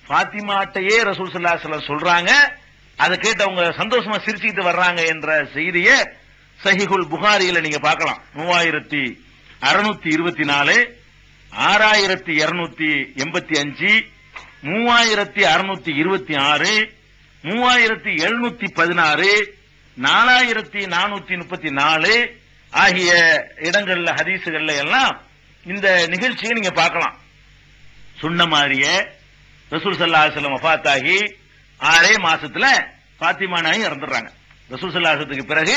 ஃபாத்திமாட்டையே ரசூல் ஸல்லல்லாஹு அலைஹி வஸல்லம் சொல்றாங்க. அதை கேட்டு அவங்க சந்தோஷமா சிரிச்சுக்கிட்டு வர்றாங்க என்ற செய்தியை சஹீஹுல் புகாரியில நீங்க பார்க்கலாம். 3624, 6285, 3626, 3716, 4434 ஆகிய இடங்கள்ல ஹதீசுகள்ல எல்லாம் இந்த நிகழ்ச்சியை நீங்க பார்க்கலாம். சொன்ன மாதிரியே ரசூல் ஸல்லல்லாஹு அலைஹி வஸல்லம் வஃபாத்தாகி 6 மாசத்துல ஃபாத்திமா நாயகி இறந்துடுறாங்க. ரசூல் ஸல்லல்லாஹு அலைஹி வஸல்லத்துக்கு பிறகு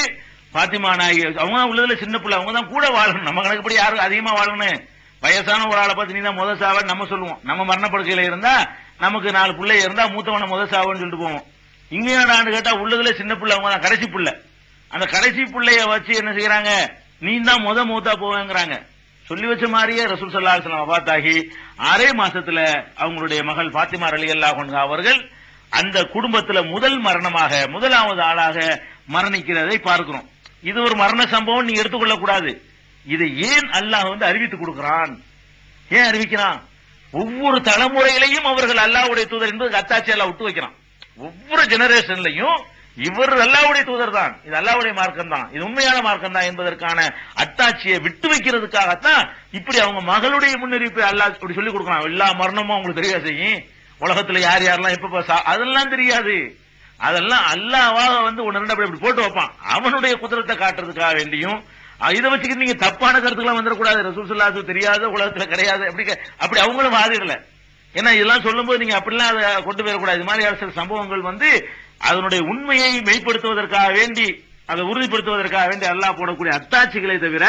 ஃபாத்திமா நாயகி அவங்க உள்ளதுல சின்ன பிள்ளை, அவங்க தான் கூட வாழணும். நம்ம கணக்குப்படி யாரும் அதிகமா வாழணும். வயசான ஒரு ஆளை பார்த்து நீ தான் முத சாவன்னு நம்ம சொல்லுவோம். நம்ம மரணப்படுக்கையில இருந்தா நமக்கு 4 பிள்ளை இருந்தா மூத்தவன முத சாவன்னு சொல்லிட்டு போவோம். இங்க நான் கேட்டா உள்ளதுல சின்ன பிள்ளை, அவங்க தான் கடைசி பிள்ளை. அந்த கடைசி பிள்ளைய வச்சு என்ன செய்யறாங்க, நீ தான் மூத்தா போவேங்கிறாங்க. சொல்லி வச்ச மாதிரியே ரசூல் ஸல்லல்லாஹு அலைஹி வஸல்லம் வஃபாத்தாகி 6 மாசத்துல அவங்களுடைய மகள் ஃபாத்திமா ரலியல்லாஹு அன்ஹா அவர்கள் அந்த குடும்பத்துல முதல் மரணமாக, முதலாவது ஆளாக மரணிக்கிறதை பார்க்கிறோம். இது ஒரு மரண சம்பவம் நீங்க எடுத்துக்கொள்ள கூடாது. இதை ஏன் அல்லாஹ் அறிவித்துக் கொடுக்கிறான்? ஏன் அறிவிக்கிறான்? ஒவ்வொரு தலைமுறையிலையும் அவர்கள் அல்லாஹ்வுடைய தூதர் என்பது அத்தாட்சி அல்லாஹ் விட்டு வைக்கிறான். ஒவ்வொரு ஜெனரேஷன்லையும் இவர் அல்லாஹ்வுடைய தூதர் தான், இது அல்லாஹ்வுடைய மார்க்கம் தான், இது உண்மையான மார்க்கம் தான் என்பதற்கான அத்தாட்சியை விட்டு வைக்கிறதுக்காகத்தான் இப்படி அவங்க மகளுடைய முன்னறிவிப்பை அல்லாஹ் இப்படி சொல்லிக் கொடுக்கிறான். எல்லா மரணமும் அவங்களுக்கு தெரியாது செய்யும். உலகத்துல யார் யாரெல்லாம் எப்ப அதெல்லாம் தெரியாது. அதெல்லாம் அல்லாஹ்வாக ஒன்னு ரெண்டு அப்படி போட்டு வைப்பான். அவனுடைய குதிரத்தை காட்டுறதுக்காக வேண்டியும் இதை வச்சுக்கிட்டு நீங்க தப்பான கருத்துக்கெல்லாம் வந்துடக்கூடாது. ரசூல் ஸல்லல்லாஹு அலைஹி வஸல்லம் தெரியாத உலகத்துல கிடையாது அப்படி அவங்களும் வாதிடல. ஏன்னா இதெல்லாம் சொல்லும் போது நீங்க அப்படிலாம் அதை கொண்டு போயிடக்கூடாது. இது மாதிரி சில சம்பவங்கள் அதனுடைய உண்மையை மெய்ப்படுத்துவதற்காக வேண்டி, அதை உறுதிப்படுத்துவதற்காக வேண்டி அல்லாஹ் போடக்கூடிய அத்தாட்சிகளை தவிர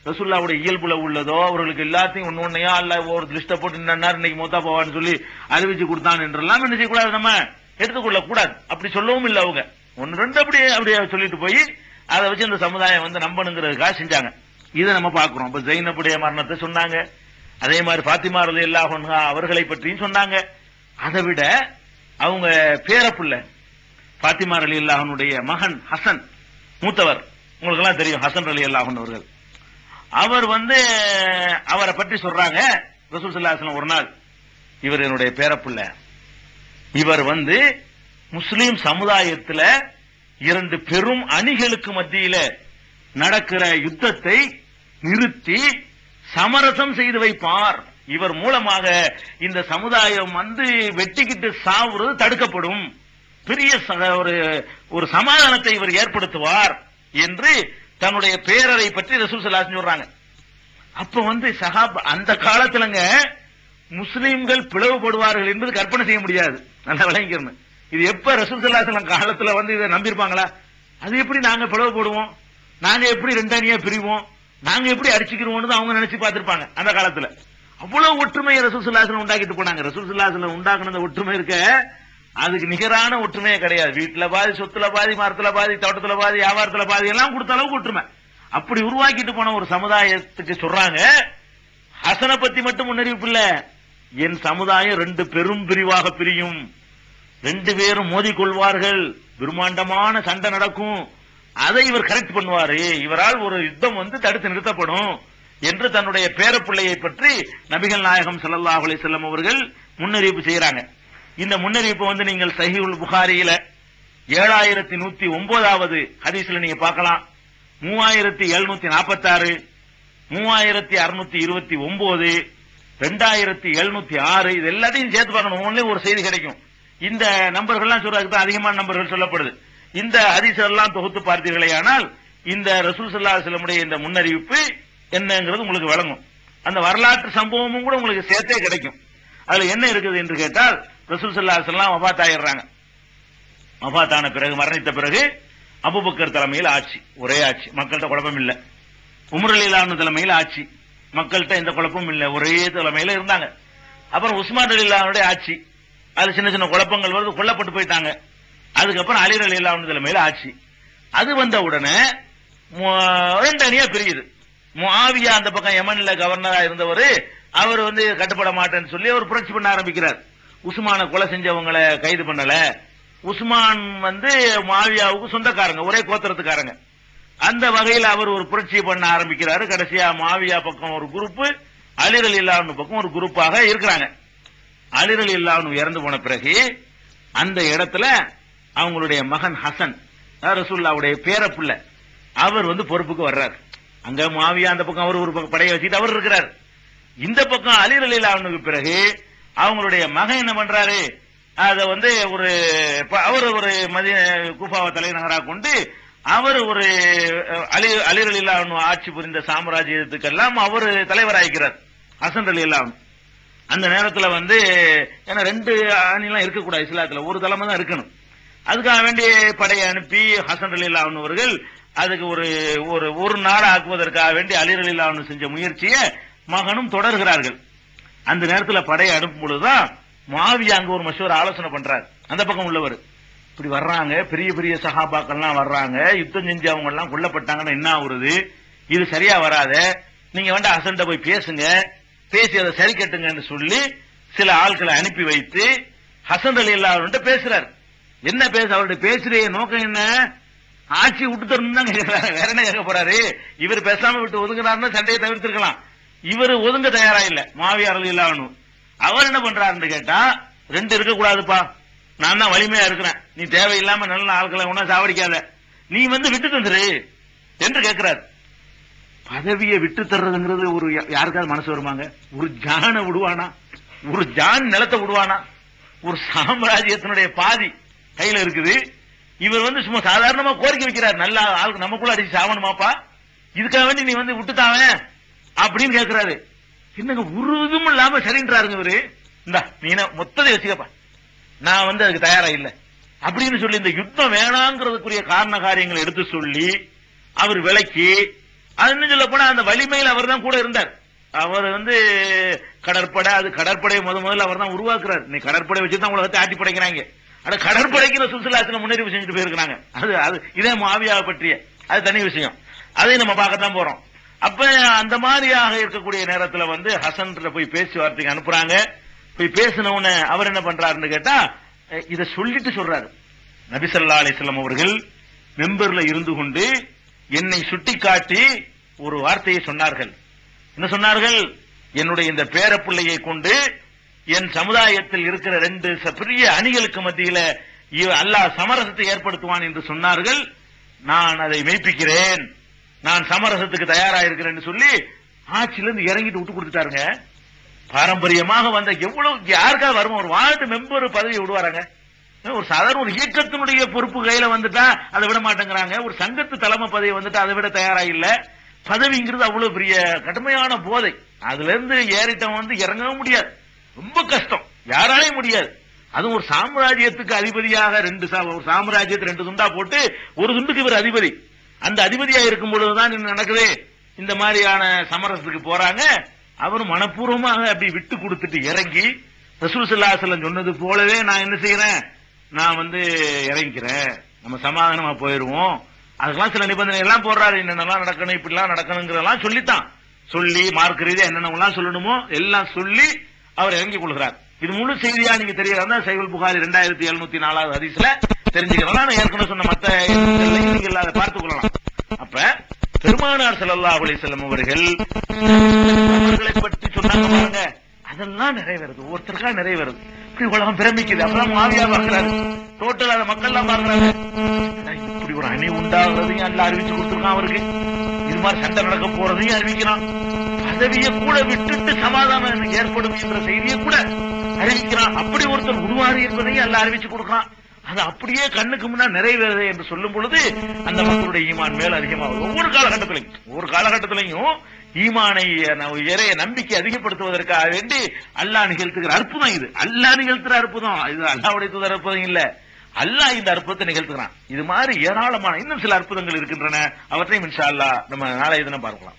ரசூலுல்லாஹ்வுடைய இயல்புல உள்ளதோ அவர்களுக்கு எல்லாத்தையும் ஒன்னொன்னையா அல்லாஹ் ஒரு லிஸ்ட போட்டு இன்னைக்கு மூத்தா போவான்னு சொல்லி அறிவிச்சு கொடுத்தான் என்றெல்லாம் என்ன செய்யக்கூடாது, நம்ம எடுத்துக்கொள்ள கூடாது. அப்படி சொல்லவும் இல்லை. அவங்க ஒன்னு ரெண்டு அப்படியே சொல்லிட்டு போய் அதை வச்சு இந்த சமுதாயம் நம்பணுங்கிறதுக்காக செஞ்சாங்க. இதை நம்ம பார்க்கிறோம். இப்ப ஜைனபுடைய மரணத்தை சொன்னாங்க. அதே மாதிரி ஃபாத்திமா ரலியல்லாஹு அன்ஹா அவர்களை பற்றியும் சொன்னாங்க. அதை விட அவங்க பேரப்புள்ள ஃபாத்திமா ரலியல்லாஹு அன்ஹுடைய மகன் ஹசன், மூத்தவர், உங்களுக்கு எல்லாம் தெரியும் ஹசன் ரலியல்லாஹு அன்ஹு அவர்கள். அவர் அவரை பற்றி சொல்றாங்க. ரசூல் ஸல்லல்லாஹு அலைஹி வஸல்லம் ஒரு நாள், இவர் என்னுடைய பேரப்புள்ள, இவர் முஸ்லிம் சமுதாயத்தில் 2 பெரும் அணிகளுக்கு மத்தியில நடக்கிற யுத்தத்தை நிறுத்தி சமரசம் செய்து வைப்பார். இவர் மூலமாக இந்த சமுதாயம் வெட்டிக்கிட்டு சாவுறது தடுக்கப்படும், பெரிய ஒரு சமாதானத்தை இவர் ஏற்படுத்துவார் என்று தன்னுடைய பேரரை பற்றி ரசூல் ஸல்லல்லாஹு அலைஹி வஸல்லம் சொல்றாங்க. அப்ப சஹாபா அந்த காலத்துலங்க முஸ்லிம்கள் பிளவுபடுவார்கள் என்பது கற்பனை செய்ய முடியாது. நல்லா விளங்கிக்கணும். இது எப்ப ரசூல் ஸல்லல்லாஹு அலைஹி வஸல்லம் காலத்துல இதை நம்பியிருப்பாங்களா? அது எப்படி நாங்க பிளவுபடுவோம், நாங்க எப்படி 2 அணியா பிரிவோம், நாங்க எப்படி அடிச்சுக்கிறோம்னு அவங்க நினைச்சு பார்த்திருப்பாங்க. அந்த காலத்துல அவ்வளவு ஒற்றுமையை ரசூல் ஸல்லல்லாஹு அலைஹி வஸல்லம் உண்டாக்கிட்டு போனாங்க. ரசூல் ஸல்லல்லாஹு அலைஹி வஸல்லம் உண்டாக்குன ஒற்றுமை இருக்க அதுக்கு நிகரான ஒற்றுமையே கிடையாது. வீட்டுல பாதி, சொத்துல பாதி, மரத்துல பாதி, தோட்டத்துல பாதி, வியாபாரத்துல பாதி எல்லாம் கொடுத்த அளவுக்கு ஒற்றுமை. அப்படி உருவாக்கிட்டு போன ஒரு சமுதாயத்துக்கு சொல்றாங்க, ஹசனை பத்தி மட்டும் முன்னறிவிப்பு இல்ல, என் சமுதாயம் 2 பெரும் பிரிவாக பிரியும், 2 பேரும் மோதிக்கொள்வார்கள், பிரம்மாண்டமான சண்டை நடக்கும், அதை இவர் கரெக்ட் பண்ணுவாரு, இவரால் ஒரு யுத்தம் தடுத்து நிறுத்தப்படும் என்று தன்னுடைய பேரப்பிள்ளையை பற்றி நபிகள் நாயகம் ஸல்லல்லாஹு அலைஹி வஸல்லம் அவர்கள் முன்னறிவிப்பு செய்யறாங்க. இந்த முன்னறிவிப்பு நீங்கள் சஹீஹுல் புகாரியில 7109வது ஹதீஸ்ல நீங்க பார்க்கலாம். 3746, 3629, 2706 இது எல்லாத்தையும் சேர்த்து பார்க்கணும். ஒண்ணே ஒரு செய்தி கிடைக்கும். இந்த நம்பர்கள்லாம் சொல்றதுக்கு தான் அதிகமான நம்பர்கள் சொல்லப்படுது. இந்த ஹதீஸ் எல்லாம் தொகுத்து பார்த்தீர்களேயானால் இந்த ரசூல் ஸல்லல்லாஹு அலைஹி வஸல்லம் இந்த முன்னறிவிப்பு என்னங்கிறது உங்களுக்கு விளங்கும். அந்த வரலாற்று சம்பவமும் கூட உங்களுக்கு சேர்த்தே கிடைக்கும். அதுல என்ன இருக்குது என்று கேட்டால், ரசூல் ஸல்லல்லாஹு அலைஹி வஸல்லம் வஃபாத் ஆயிடுறாங்க. வஃபாத்தான பிறகு, மரணித்த பிறகு அபூபக்கர் தலைமையில் ஆட்சி, ஒரே ஆட்சி, மக்கள்கிட்ட குழப்பம் இல்ல. உமர் ரலியல்லாஹு அன்ஹு தலைமையில் ஆட்சி, மக்கள்கிட்ட எந்த குழப்பமும் இல்ல, ஒரே தலைமையில இருந்தாங்க. அப்புறம் உஸ்மான் ரலியல்லாஹு அன்ஹுடைய ஆட்சி, அது சின்ன சின்ன குழப்பங்கள் வருது, கொல்லப்பட்டு போயிட்டாங்க. அதுக்கப்புறம் அலி ரலியல்லாஹு அன்ஹு தலைமையில் ஆட்சி. அது வந்த உடனே 2 அணியா பிரியுது. முஆவியா அந்த பக்கம் யமன்ல கவர்னரா இருந்தவர், அவர் கட்டுப்பட மாட்டேன்னு சொல்லி அவர் புரட்சி பண்ண ஆரம்பிக்கிறார். உஸ்மான கொலை செஞ்சவங்களை கைது பண்ணல. உஸ்மான் முஆவியாவுக்கு சொந்தக்காரங்க, ஒரே கோத்திரத்துக்காரங்க. அந்த வகையில் அவர் ஒரு புரட்சி பண்ண ஆரம்பிக்கிறாரு. கடைசியா முஆவியா பக்கம் ஒரு குரூப், அலி ரலியல்லாஹு அன்ஹு பக்கம் ஒரு குரூப்பாக இருக்கிறாங்க. அலி ரலியல்லாஹு அன்ஹு இறந்து போன பிறகு அந்த இடத்துல அவங்களுடைய மகன் ஹசன் ரசூலுல்லாஹ்வுடைய பேரப்புள்ள அவர் வந்து பொறுப்புக்கு வர்றார். அங்க முஆவியா அந்த பக்கம் அவர் ஒரு பக்கம் படையை வச்சுட்டு அவர் இருக்கிறார். இந்த பக்கம் அலி ரலியல்லாஹு அன்ஹுக்கு பிறகு அவங்களுடைய மகன் என்ன பண்றாரு, அத வந்து அவர் ஒரு கூஃபாவை தலைநகராக கொண்டு அவர் ஒரு அலி ரலியல்லாஹு அன்ஹு ஆட்சி புரிந்த சாம்ராஜ்யத்துக்கெல்லாம் அவர் தலைவராகிறார் ஹசன் ரலியல்லாஹு அன்ஹு. அந்த நேரத்தில் வந்து ஏன்னா 2 அணிலாம் இருக்கக்கூடாது இஸ்லாத்துல, ஒரு தலைமை தான் இருக்கணும். அதுக்காக வேண்டிய படையை அனுப்பி ஹசன் ரலியல்லாஹு அன்ஹு அவர்கள் அதுக்கு ஒரு நாடு ஆக்குவதற்காக வேண்டி அலி ரலியல்லாஹு அன்ஹு செஞ்ச முயற்சியை மகனும் தொடர்கிறார்கள். அந்த நேரத்தில் படையை அனுப்பும் பொழுதுதான் முஆவியா அங்க ஒரு மஷூர் ஆலோசனை பண்றாரு. அந்த பக்கம் உள்ளவர் இப்படி வர்றாங்க, பெரிய பெரிய சஹாபாக்கள்லாம் வர்றாங்க, யுத்தம் செஞ்சு அவங்க எல்லாம் கொல்லப்பட்டாங்கன்னா என்ன ஆகுறது, இது சரியா வராத, நீங்க வேண்டாம் ஹசன்ட போய் பேசுங்க, பேசி அதை சரி கட்டுங்கன்னு சொல்லி சில ஆட்களை அனுப்பி வைத்து ஹசன் ரலியல்லாஹு அன்ஹு பேசுறாரு. என்ன அவருடைய பேசுற நோக்கம் என்ன, ஆட்சி விட்டு தரணும் தான் கேட்கிறாரு, வேற என்ன கேட்க போறாரு. இவர் பேசாம விட்டு ஒதுங்கினாருன்னா சண்டையை தவிர்த்திருக்கலாம். இவர் ஒதுங்க தயாரா இல்ல முஆவியா ரலியல்லாஹு அன்ஹு. அவர் என்ன பண்றாருன்னு கேட்டா, 2 இருக்க கூடாதுப்பா, நான் தான் வலிமையா இருக்கிறேன், நீ தேவையில்லாம நல்ல ஆட்களை ஒன்னா சாவடிக்காத, நீ வந்து விட்டு தந்துரு என்று கேட்கிறார். பதவியை விட்டு தர்றதுங்கிறது ஒரு யாருக்காவது மனசு வருமாங்க? ஒரு ஜான விடுவானா, ஒரு ஜான் நிலத்தை விடுவானா? ஒரு சாம்ராஜ்யத்தினுடைய பாதி கையில இருக்குது, இவர் வந்து சும்மா சாதாரணமா கோரிக்கை வைக்கிறார், நல்ல ஆளுக்கு நமக்குள்ள அடிச்சு சாவணுமாப்பா, இதுக்காக வேண்டி நீ வந்து விட்டுத்தாவ அப்படின்னு கேட்கிறாரு. என்னங்க ஒரு இதுவும் இல்லாம சரின்றாருங்க இவரு. இந்தா நீ மொத்தத்தை வச்சுக்கப்பா, நான் வந்து அதுக்கு தயாரா இல்ல அப்படின்னு சொல்லி இந்த யுத்தம் வேணாங்கிறதுக்குரிய காரண காரியங்களை எடுத்து சொல்லி அவர் விலக்கி, அது சொல்ல போனா அந்த வலிமையில் அவர் தான் கூட இருந்தார். அவர் வந்து கடற்படை, அது கடற்படையை முதல்ல அவர் தான் உருவாக்குறாரு. நீ கடற்படை வச்சுதான் உலகத்தை ஆட்டி படைக்கிறாங்க, அது கடற்படைக்கு ரசூலுல்லாஹி முன்னறிவு செஞ்சுட்டு போயிருக்காங்க. அது இதே முஆவியாவை பற்றிய அது தனி விஷயம், அதை நம்ம பார்க்கத்தான் போறோம். அப்ப அந்த மாதிரியாக இருக்கக்கூடிய நேரத்துல வந்து ஹசன் போய் பேச்சுவார்த்தைக்கு அனுப்புறாங்க. போய் பேசின உடனே அவர் என்ன பண்றாருன்னு கேட்டா, இத சொல்லிட்டு சொல்றாரு. நபி ஸல்லல்லாஹு அலைஹி வஸல்லம் அவர்கள் மெம்பர்ல இருந்து கொண்டு என்னை சுட்டிக்காட்டி ஒரு வார்த்தையை சொன்னார்கள். என்ன சொன்னார்கள்? என்னுடைய இந்த பேரப்பிள்ளையை கொண்டு என் சமுதாயத்தில் இருக்கிற 2 பெரிய அணிகளுக்கு மத்தியில அல்லாஹ் சமரசத்தை ஏற்படுத்துவான் என்று சொன்னார்கள். நான் அதை மெய்ப்பிக்கிறேன், நான் சமரசத்துக்கு தயாரா இருக்கிறேன் சொல்லி ஆட்சியிலிருந்து இறங்கிட்டு விட்டு கொடுத்துட்டாருங்க. பாரம்பரியமாக வந்த எவ்வளவு யாருக்காக வரும், ஒரு வார்டு மெம்பர் பதவி விடுவாராங்க? ஒரு சாதாரண ஒரு இயக்கத்தினுடைய பொறுப்பு கையில வந்துட்டா அதை விட மாட்டேங்கிறாங்க. ஒரு சங்கத்து தலைமை பதவி வந்துட்டா அதை விட தயாரா இல்ல. பதவிங்கிறது அவ்வளவு பெரிய கடுமையான போதை, அதுல இருந்து ஏறிட்டவன் வந்து இறங்கவும் முடியாது, ரொம்ப கஷ்டம், யாராலையும் முடியாது. அதுவும் ஒரு சாம்ராஜ்யத்துக்கு அதிபதியாக ஒரு சாம்ராஜ்யத்தை 2 துண்டா போட்டு ஒரு துண்டுக்கு இவர் அதிபதி. அந்த அதிபதியா இருக்கும் பொழுதுதான் என்ன நடக்குது, இந்த மாதிரியான சமரசத்துக்கு போறாங்க. அவரும் மனப்பூர்வமாக அப்படி விட்டு கொடுத்துட்டு இறங்கி ரசூல் ஸல்லல்லாஹு அலைஹி வஸல்லம் சொன்னது போலவே நான் என்ன செய்யறேன், நான் வந்து இறங்கிக்கிறேன், நம்ம சமாதானமா போயிருவோம். அதுக்கெல்லாம் சில நிபந்தனை எல்லாம் போடுறாரு, என்னென்னலாம் நடக்கணும், இப்படிலாம் நடக்கணுங்கிறதெல்லாம் சொல்லித்தான் சொல்லி மார்க்க ரீதியா என்னென்னலாம் சொல்லணுமோ எல்லாம் சொல்லி அவர் இறங்கிக் கொள்கிறார். இது முழு செய்தியா நீங்க தெரியறதா சஹீஹுல் புகாரி 2704 ஹதீஸ்ல தெரிஞ்சுக்கலாம். நான் ஏற்கனவே சொன்ன மத்த நீங்க அதை பார்த்துக் கொள்ளலாம். அப்ப பெருமானார் ஸல்லல்லாஹு அலைஹி வஸல்லம் அவர்களை பற்றி சொன்னாங்க பாருங்க, அதெல்லாம் நிறைவேறுது, ஒருத்தருக்கா நிறைவேறுது. இப்படி உலகம் பிரமிக்குது. அப்பதான் முஆவியா பார்க்கிறாரு, டோட்டல் அந்த மக்கள் எல்லாம் பார்க்கிறாங்க, இப்படி ஒரு அணி உண்டாகிறதையும் அல்ல அறிவிச்சு கொடுத்துருக்கான் அவருக்கு, இது மாதிரி சண்டை நடக்க போறதையும் அறிவிக்கிறான், பதவியை கூட விட்டுட்டு சமாதானம் ஏற்படும் என்ற செய்தியை கூட அறிவிக்கிறான். அப்படி ஒருத்தர் உருவாறு என்பதையும் அல்ல அறிவிச்சு கொடுக்கிறான். அது அப்படியே கண்ணுக்கு முன்னாடி நிறைவேறுது என்று சொல்லும் பொழுது அந்த மக்களுடைய ஈமான் மேல் அதிகமாகும். ஒவ்வொரு காலகட்டத்திலையும் ஈமானை இறைய நம்பிக்கை அதிகப்படுத்துவதற்காக வேண்டி அல்லாஹ் நிகழ்த்துகிற அற்புதம் இது. அல்லாஹ் நிகழ்த்துற அற்புதம் இது, அல்லாஹ்வுடைய தூதர் அற்புதம் இல்ல, அல்லாஹ் இந்த அற்புதத்தை நிகழ்த்துகிறான். இது மாதிரி ஏராளமான இன்னும் சில அற்புதங்கள் இருக்கின்றன. அவற்றையும் இன்ஷா அல்லாஹ் நம்ம நாளைய தினம் பார்க்கலாம்.